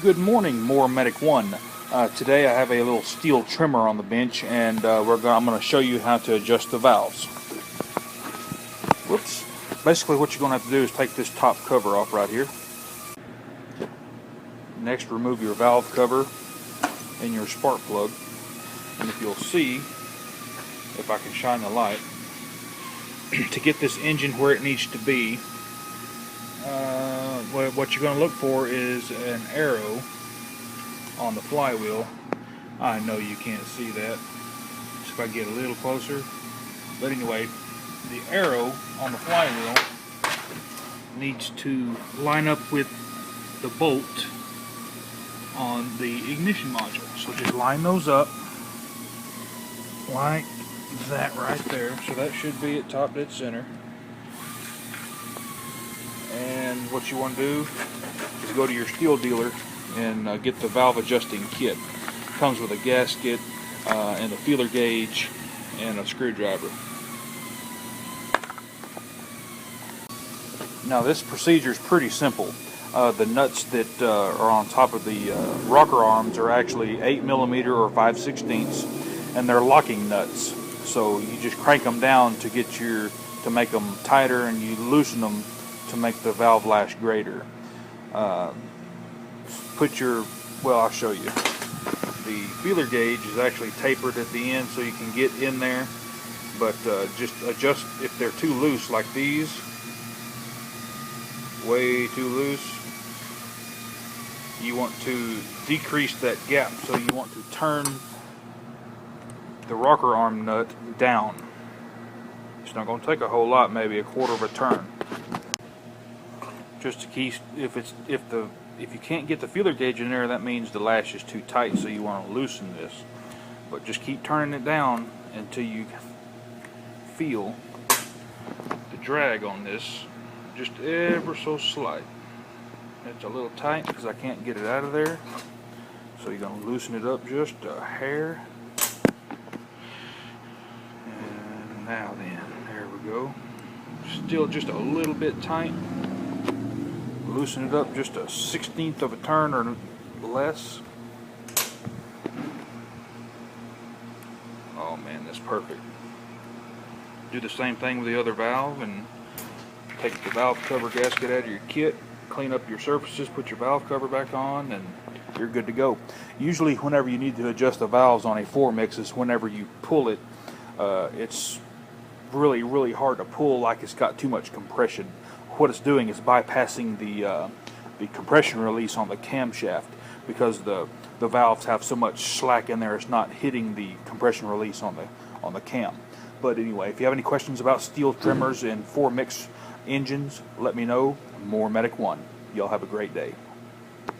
Good morning, More Medic One. Today I have a little steel trimmer on the bench, and I'm going to show you how to adjust the valves. Whoops. Basically, what you're going to have to do is take this top cover off right here. Next, remove your valve cover and your spark plug. And if you'll see, if I can shine the light, to get this engine where it needs to be, what you're going to look for is an arrow on the flywheel. I know you can't see that, so if I get a little closer, but anyway, the arrow on the flywheel needs to line up with the bolt on the ignition module. So just line those up like that right there. So that should be at top dead center. And what you want to do is go to your steel dealer and get the valve adjusting kit. It comes with a gasket and a feeler gauge and a screwdriver. Now this procedure is pretty simple. The nuts that are on top of the rocker arms are actually 8mm or 5/16, and they're locking nuts. So you just crank them down to make them tighter, and you loosen them to make the valve lash greater. I'll show you. The feeler gauge is actually tapered at the end so you can get in there, but just adjust if they're too loose, like these, way too loose. You want to decrease that gap, so you want to turn the rocker arm nut down. It's not going to take a whole lot, maybe a quarter of a turn. Just to keep, if you can't get the feeler gauge in there, that means the lash is too tight, so you want to loosen this. But just keep turning it down until you feel the drag on this just ever so slight. It's a little tight because I can't get it out of there, so you're going to loosen it up just a hair. And now then, there we go. Still just a little bit tight. Loosen it up just a 1/16 of a turn or less. Oh man, that's perfect. Do the same thing with the other valve, and take the valve cover gasket out of your kit, clean up your surfaces, put your valve cover back on, and you're good to go. Usually whenever you need to adjust the valves on a 4MIX is whenever you pull it. It's really hard to pull, like it's got too much compression. What it's doing is bypassing the compression release on the camshaft, because the valves have so much slack in there, it's not hitting the compression release on the cam. But anyway, if you have any questions about steel trimmers and 4MIX engines, let me know. More Medic One. Y'all have a great day.